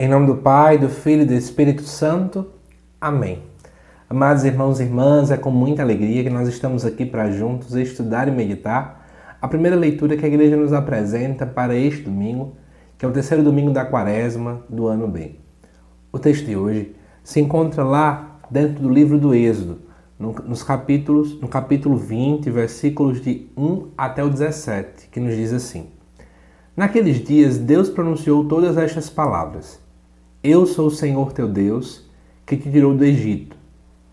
Em nome do Pai, do Filho e do Espírito Santo. Amém. Amados irmãos e irmãs, é com muita alegria que nós estamos aqui para juntos estudar e meditar a primeira leitura que a Igreja nos apresenta para este domingo, que é o terceiro domingo da Quaresma do ano B. O texto de hoje se encontra lá dentro do livro do Êxodo, no capítulo 20, versículos de 1 até o 17, que nos diz assim: Naqueles dias Deus pronunciou todas estas palavras: Eu sou o Senhor teu Deus, que te tirou do Egito,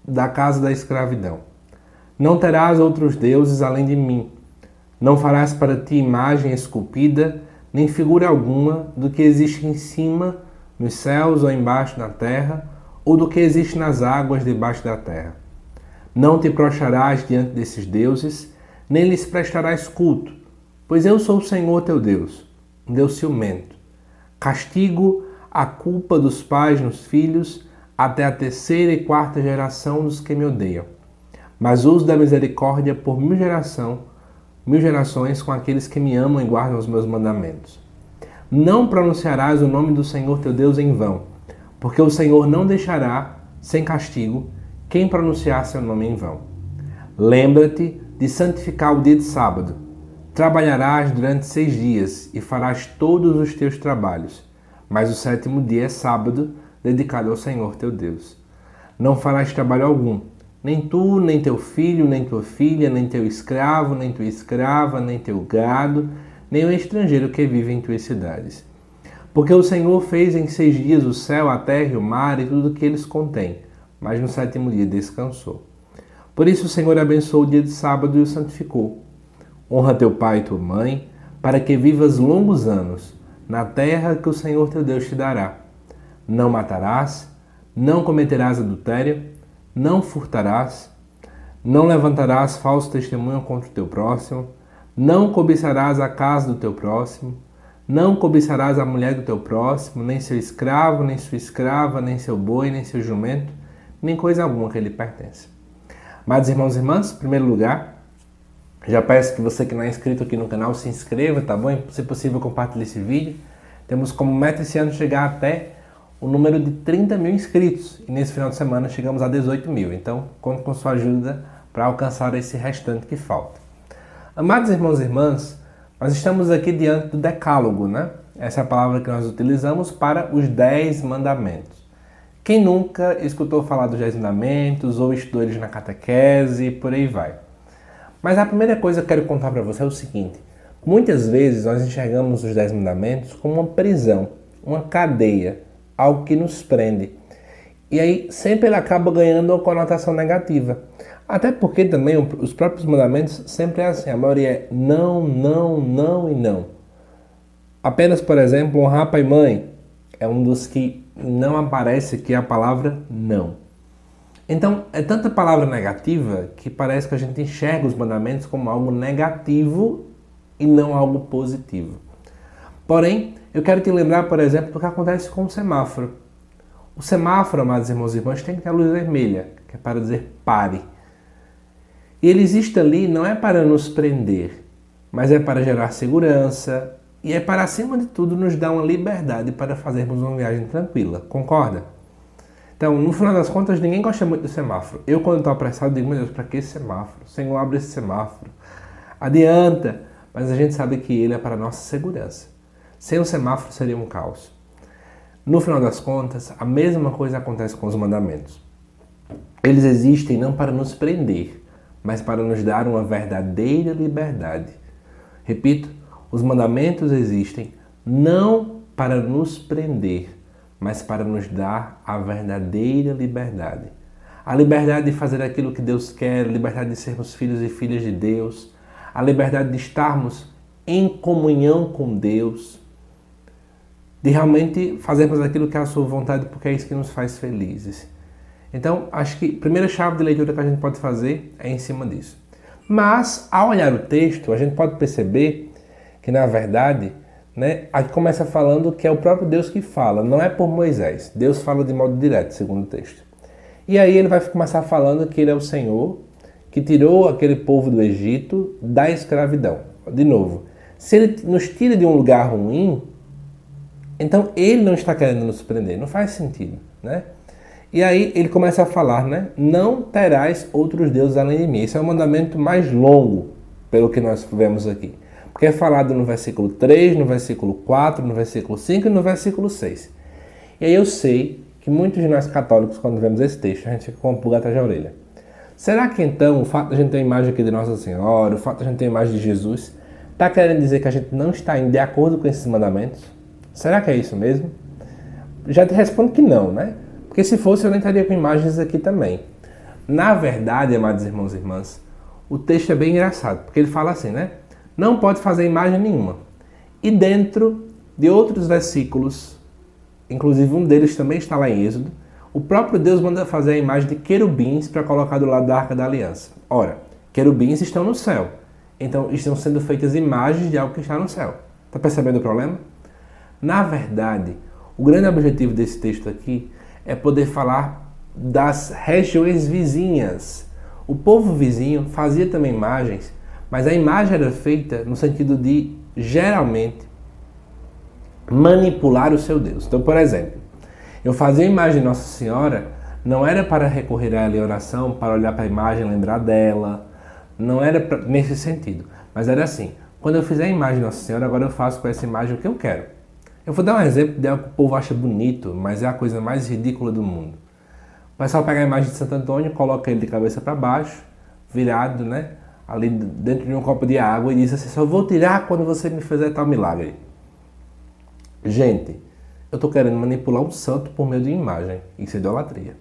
da casa da escravidão. Não terás outros deuses além de mim. Não farás para ti imagem esculpida, nem figura alguma do que existe em cima, nos céus ou embaixo na terra, ou do que existe nas águas debaixo da terra. Não te prostrarás diante desses deuses, nem lhes prestarás culto, pois eu sou o Senhor teu Deus, um Deus ciumento. Castigo a culpa dos pais nos filhos até a terceira e quarta geração dos que me odeiam. Mas uso da misericórdia por mil gerações com aqueles que me amam e guardam os meus mandamentos. Não pronunciarás o nome do Senhor teu Deus em vão, porque o Senhor não deixará sem castigo quem pronunciar seu nome em vão. Lembra-te de santificar o dia de sábado. Trabalharás durante 6 dias e farás todos os teus trabalhos. Mas o sétimo dia é sábado, dedicado ao Senhor teu Deus. Não farás trabalho algum, nem tu, nem teu filho, nem tua filha, nem teu escravo, nem tua escrava, nem teu gado, nem o estrangeiro que vive em tuas cidades. Porque o Senhor fez em 6 dias o céu, a terra e o mar e tudo o que eles contêm, mas no sétimo dia descansou. Por isso o Senhor abençoou o dia de sábado e o santificou. Honra teu pai e tua mãe, para que vivas longos anos na terra que o Senhor teu Deus te dará. Não matarás, não cometerás adultério, não furtarás, não levantarás falso testemunho contra o teu próximo, não cobiçarás a casa do teu próximo, não cobiçarás a mulher do teu próximo, nem seu escravo, nem sua escrava, nem seu boi, nem seu jumento, nem coisa alguma que lhe pertence. Amados irmãos e irmãs, em primeiro lugar, já peço que você que não é inscrito aqui no canal se inscreva, tá bom? Se possível, compartilhe esse vídeo. Temos como meta esse ano chegar até o número de 30 mil inscritos. E nesse final de semana chegamos a 18 mil. Então, conto com sua ajuda para alcançar esse restante que falta. Amados irmãos e irmãs, nós estamos aqui diante do Decálogo, né? Essa é a palavra que nós utilizamos para os 10 mandamentos. Quem nunca escutou falar dos 10 mandamentos ou estudou eles na catequese e por aí vai. Mas a primeira coisa que eu quero contar para você é o seguinte: muitas vezes nós enxergamos os 10 mandamentos como uma prisão, uma cadeia, algo que nos prende. E aí sempre ele acaba ganhando uma conotação negativa. Até porque também os próprios mandamentos sempre é assim, a maioria é não, não, não e não. Apenas, por exemplo, honrar pai e mãe é um dos que não aparece aqui a palavra não. Então, é tanta palavra negativa que parece que a gente enxerga os mandamentos como algo negativo e não algo positivo. Porém, eu quero te lembrar, por exemplo, do que acontece com o semáforo. O semáforo, amados irmãos e irmãs, tem que ter a luz vermelha, que é para dizer pare. E ele existe ali não é para nos prender, mas é para gerar segurança e é para, acima de tudo, nos dar uma liberdade para fazermos uma viagem tranquila. Concorda? Então, no final das contas, ninguém gosta muito do semáforo. Eu, quando estou apressado, digo: meu Deus, para que esse semáforo? Senhor, abre esse semáforo. Adianta. Mas a gente sabe que ele é para a nossa segurança. Sem o semáforo seria um caos. No final das contas, a mesma coisa acontece com os mandamentos. Eles existem não para nos prender, mas para nos dar uma verdadeira liberdade. Repito, os mandamentos existem não para nos prender, mas para nos dar a verdadeira liberdade. A liberdade de fazer aquilo que Deus quer, a liberdade de sermos filhos e filhas de Deus, a liberdade de estarmos em comunhão com Deus, de realmente fazermos aquilo que é a sua vontade, porque é isso que nos faz felizes. Então, acho que a primeira chave de leitura que a gente pode fazer é em cima disso. Mas, ao olhar o texto, a gente pode perceber que, na verdade, aqui começa falando que é o próprio Deus que fala, não é por Moisés. Deus fala de modo direto, segundo o texto. E aí ele vai começar falando que ele é o Senhor que tirou aquele povo do Egito da escravidão. De novo, se ele nos tira de um lugar ruim, Então ele não está querendo nos prender, não faz sentido, né? E aí ele começa a falar, né? Não terás outros deuses além de mim. Esse é o mandamento mais longo, pelo que nós vemos aqui. Porque é falado no versículo 3, no versículo 4, no versículo 5 e no versículo 6. E aí eu sei que muitos de nós católicos, quando vemos esse texto, a gente fica com uma pulga atrás da orelha. Será que então o fato de a gente ter a imagem aqui de Nossa Senhora, o fato de a gente ter a imagem de Jesus, está querendo dizer que a gente não está indo de acordo com esses mandamentos? Será que é isso mesmo? Já te respondo que não, né? Porque se fosse eu nem estaria com imagens aqui também. Na verdade, amados irmãos e irmãs, o texto é bem engraçado, porque ele fala assim, né? Não pode fazer imagem nenhuma. E dentro de outros versículos, inclusive um deles também está lá em Êxodo, o próprio Deus manda fazer a imagem de querubins para colocar do lado da Arca da Aliança. Ora, querubins estão no céu, então estão sendo feitas imagens de algo que está no céu. Está percebendo o problema? Na verdade, o grande objetivo desse texto aqui é poder falar das regiões vizinhas. O povo vizinho fazia também imagens, mas a imagem era feita no sentido de, geralmente, manipular o seu Deus. Então, por exemplo, eu fazia a imagem de Nossa Senhora, não era para recorrer a ela em oração, para olhar para a imagem e lembrar dela, não era nesse sentido, mas era assim, quando eu fizer a imagem de Nossa Senhora, agora eu faço com essa imagem o que eu quero. Eu vou dar um exemplo de algo que o povo acha bonito, mas é a coisa mais ridícula do mundo. O pessoal pega a imagem de Santo Antônio, coloca ele de cabeça para baixo, virado, né, ali dentro de um copo de água e diz assim, só vou tirar quando você me fizer tal milagre. Gente, eu estou querendo manipular um santo por meio de imagem. Isso é idolatria.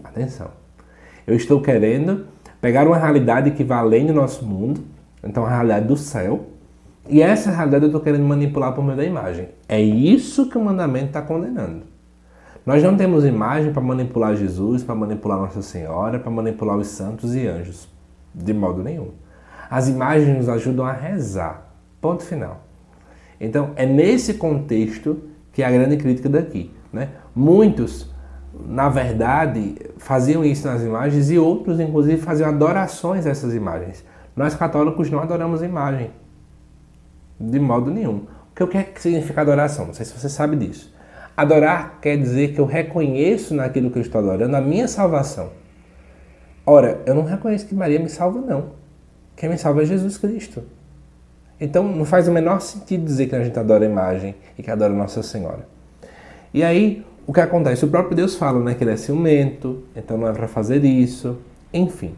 Atenção. Eu estou querendo pegar uma realidade que vai além do nosso mundo, então a realidade do céu, e essa realidade eu estou querendo manipular por meio da imagem. É isso que o mandamento está condenando. Nós não temos imagem para manipular Jesus, para manipular Nossa Senhora, para manipular os santos e anjos. De modo nenhum. As imagens nos ajudam a rezar. Ponto final. Então, é nesse contexto que é a grande crítica daqui, né? Muitos, na verdade, faziam isso nas imagens e outros, inclusive, faziam adorações a essas imagens. Nós católicos não adoramos imagem. De modo nenhum. O que é que significa adoração? Não sei se você sabe disso. Adorar quer dizer que eu reconheço naquilo que eu estou adorando a minha salvação. Ora, eu não reconheço que Maria me salva, não. Quem me salva é Jesus Cristo. Então não faz o menor sentido dizer que a gente adora a imagem e que adora Nossa Senhora. E aí, o que acontece? O próprio Deus fala, né, que ele é ciumento, então não é para fazer isso, enfim.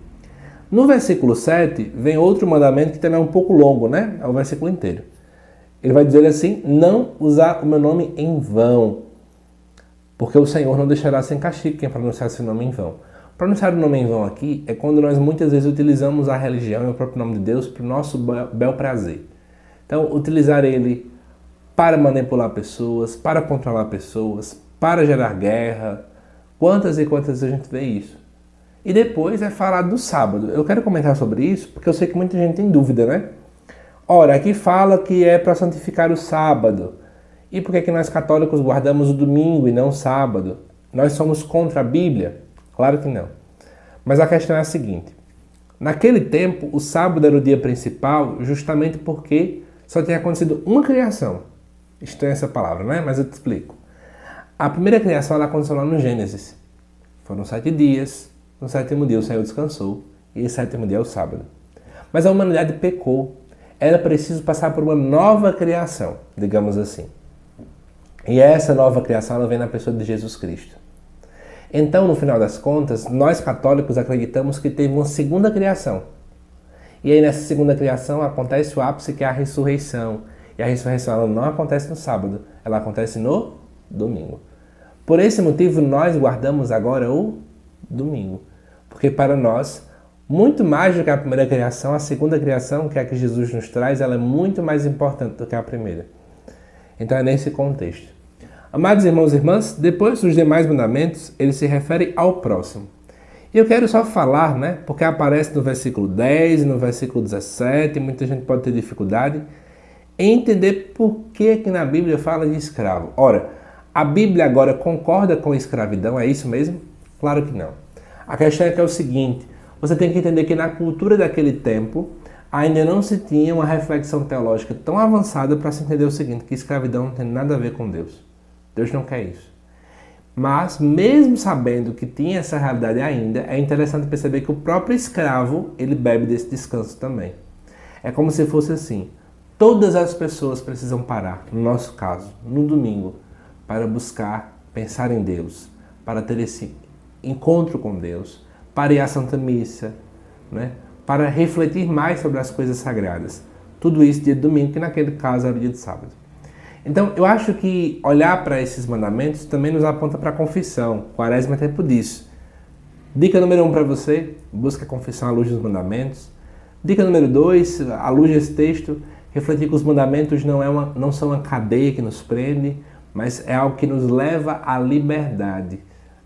No versículo 7, vem outro mandamento que também é um pouco longo, né? É o versículo inteiro. Ele vai dizer assim, não usar o meu nome em vão, porque o Senhor não deixará sem castigo quem pronunciar seu nome em vão. Pronunciar o nome em vão aqui é quando nós muitas vezes utilizamos a religião e o próprio nome de Deus para o nosso bel prazer. Então, utilizar ele para manipular pessoas, para controlar pessoas, para gerar guerra. Quantas e quantas vezes a gente vê isso? E depois é falar do sábado. Eu quero comentar sobre isso porque eu sei que muita gente tem dúvida, né? Ora, aqui fala que é para santificar o sábado. E por que nós católicos guardamos o domingo e não o sábado? Nós somos contra a Bíblia? Claro que não. Mas a questão é a seguinte. Naquele tempo, o sábado era o dia principal justamente porque só tinha acontecido uma criação. Estranha essa palavra, né? Mas eu te explico. A primeira criação ela aconteceu lá no Gênesis. Foram 7 dias. No 7º dia o Senhor descansou. E esse 7º dia é o sábado. Mas a humanidade pecou. Era preciso passar por uma nova criação, digamos assim. E essa nova criação ela vem na pessoa de Jesus Cristo. Então, no final das contas, nós católicos acreditamos que teve uma segunda criação. E aí nessa segunda criação acontece o ápice que é a ressurreição. E a ressurreição ela não acontece no sábado, ela acontece no domingo. Por esse motivo nós guardamos agora o domingo. Porque para nós, muito mais do que a primeira criação, a segunda criação, que é a que Jesus nos traz, ela é muito mais importante do que a primeira. Então é nesse contexto. Amados irmãos e irmãs, depois dos demais mandamentos, ele se refere ao próximo. E eu quero só falar, né, porque aparece no versículo 10 e no versículo 17, muita gente pode ter dificuldade em entender por que na Bíblia fala de escravo. Ora, a Bíblia agora concorda com a escravidão, é isso mesmo? Claro que não. A questão é que é o seguinte, você tem que entender que na cultura daquele tempo, ainda não se tinha uma reflexão teológica tão avançada para se entender o seguinte, que escravidão não tem nada a ver com Deus. Deus não quer isso. Mas, mesmo sabendo que tinha essa realidade ainda, é interessante perceber que o próprio escravo, ele bebe desse descanso também. É como se fosse assim, todas as pessoas precisam parar, no nosso caso, no domingo, para buscar pensar em Deus, para ter esse encontro com Deus, para ir à Santa Missa, né? Para refletir mais sobre as coisas sagradas. Tudo isso dia de domingo, que naquele caso era o dia de sábado. Então, eu acho que olhar para esses mandamentos também nos aponta para a confissão. Quaresma é tempo disso. Dica número 1 para você, busca a confissão à luz dos mandamentos. Dica número 2, à luz desse texto, refletir que os mandamentos não são uma cadeia que nos prende, mas é algo que nos leva à liberdade.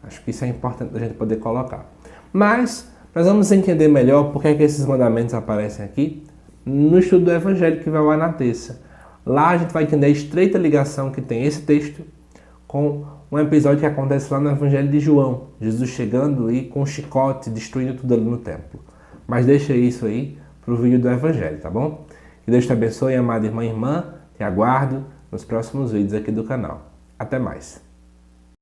Acho que isso é importante a gente poder colocar. Mas nós vamos entender melhor por que esses mandamentos aparecem aqui no estudo do Evangelho que vai ao ar na terça. Lá a gente vai entender a estreita ligação que tem esse texto com um episódio que acontece lá no Evangelho de João. Jesus chegando e com um chicote, destruindo tudo ali no templo. Mas deixa isso aí para o vídeo do Evangelho, tá bom? Que Deus te abençoe, amada irmã e irmã. Te aguardo nos próximos vídeos aqui do canal. Até mais!